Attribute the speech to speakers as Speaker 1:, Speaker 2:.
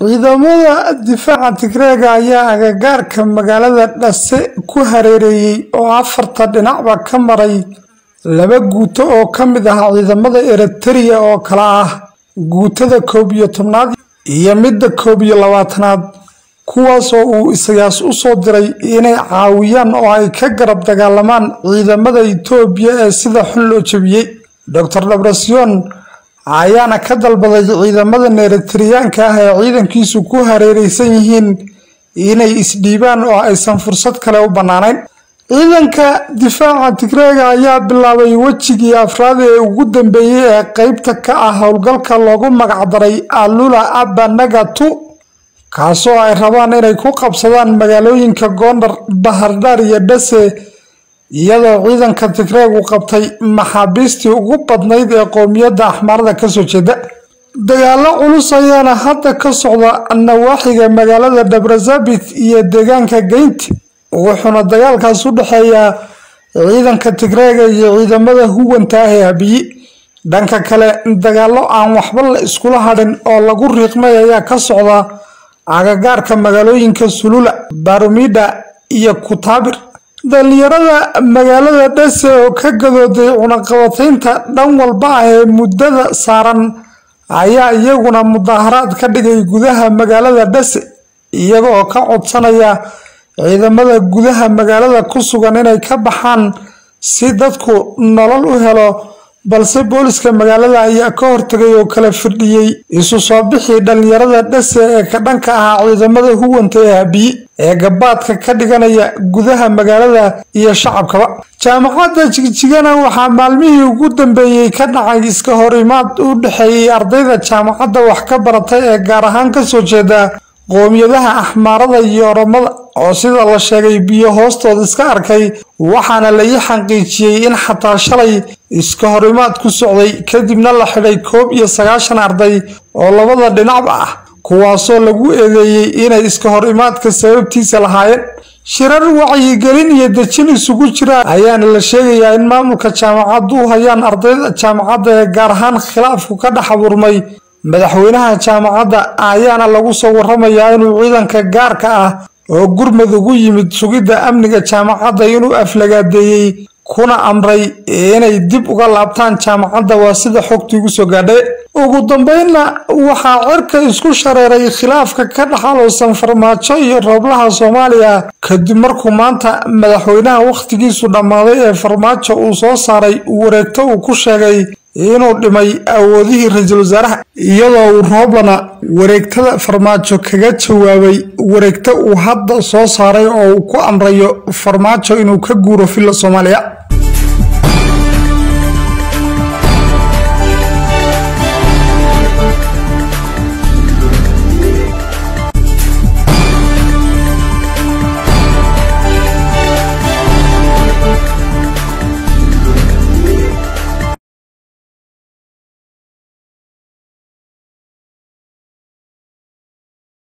Speaker 1: ciidamada difaaca Tigreega ayaa agagaarka magaalada Dhase ku hareereeyay oo afarta dhinacba ka maray laba guuto oo ka mid ah ciidamada Eritrea oo kala ah guutada 11aad iyo midda 12aad kuwaas oo uu Isayas u soo diray inay caawiyaan oo ay ka garab dagaalamaan ciidamada Itoobiya ee sida xun loo jabiyay. Dr. Debretsion ayaana ka dalbaday ciidamada Eritreanka ah ee ciidankiisu ku hareeraysan yihiin inay isdhiibaan oo aysan fursad kale u banaanayn. ciidanka difaaca Tigreega ayaa bilaabay wajigii afraad ee ugu dambeeyay ee qaybta ka ah howlgalka loogu magac daray Alula Aba Nagatu kaasoo ay rabaan inay ku qabsadaan magaalooyinka Gondar, Bahardar iyo Dhase iyadoo ciidanka Tigreegu qabtay maxaabiistii ugu badnayd ee qoomiyadda Axmaarada ka soo jeeda. dagaalo culus ayaana hadda ka socda nawaaxiga magaalada Dabrazabit iyo deegaanka Geint wuxuuna dagaalkaas u dhaxeeya ciidanka Tigreega iyo ciidamada huwanta ah ee Abiy. dhanka kale dagaalo aan waxba la iskula hadhin oo lagu riiqmay ayaa ka socda agagaarka magaalooyinka Sulula, Barumida iyo Kutabir. dhalinyarada magaalada Dhase oo ka gadooday cunaqabataynta dhan walba ee muddada saaran ayaa iyaguna mudaharaad ka dhigay gudaha magaalada Dhase iyaga oo ka codsanaya ciidamada gudaha magaalada ku sugan inay ka baxaan si dadku nolol u helo, balse booliska magaalada ayaa ka hortagay oo kala firdhiyay isu soo bixi dhalinyarada Dhase ee ka dhanka ah ciidamada huwanta ee Abiy ee gabaadka ka dhiganaya gudaha magaalada iyo shacabkaba. jaamacadda Jigjigana waxaa maalmihii ugu dambeeyay ka dhacay iska horimaad u dhaxeeyay ardayda jaamacadda wax ka baratay ee gaar ahaan ka soo jeeda qoomiyadaha Axmaarada iyo Oromada oo sida la sheegay biyo hoostooda iska arkay, waxaana la xaqiijiyay in xataa shalay iska horimaad ku socday kadibna la xidhay 91 arday oo labada dhinacba ah kuwaasoo lagu eedeeyay inay iska horimaadka sababtiisa lahaayeen. shirar wacyigelin iyo dejin isugu jira ayaana la sheegayaa in maamulka jaamacaddu u hayaan ardayda jaamacadda ee gaar ahaan khilaafku ka dhex abuurmay. madaxweynaha jaamacadda ayaana lagu soo waramayaa inuu ciidanka gaarka ah oo gurmad ugu yimid sugidda amniga jaamacadda inuu aflagaadeeyay kuna amray inay dib uga laabtaan jaamacadda, waa sida xogtu ugu soo gaadhay. ugu dambeynna waxaa cirka isku shareeray khilaafka ka dhaxaloosan Farmaajo iyo Rooblaha Soomaaliya kadib markuu maanta madaxweynaha waqtigiisu dhammaaday ee Farmaajo uu soo saaray wareegto uu ku sheegay inuu dhimay awoodihii ra'iisul wasaaraha iyadoo uu Rooblana wareegtada Farmaajo kaga jawaabay wareegto uu hadda soo saaray oo uu ku amrayo Farmaajo inuu ka guuro filla Soomaaliya.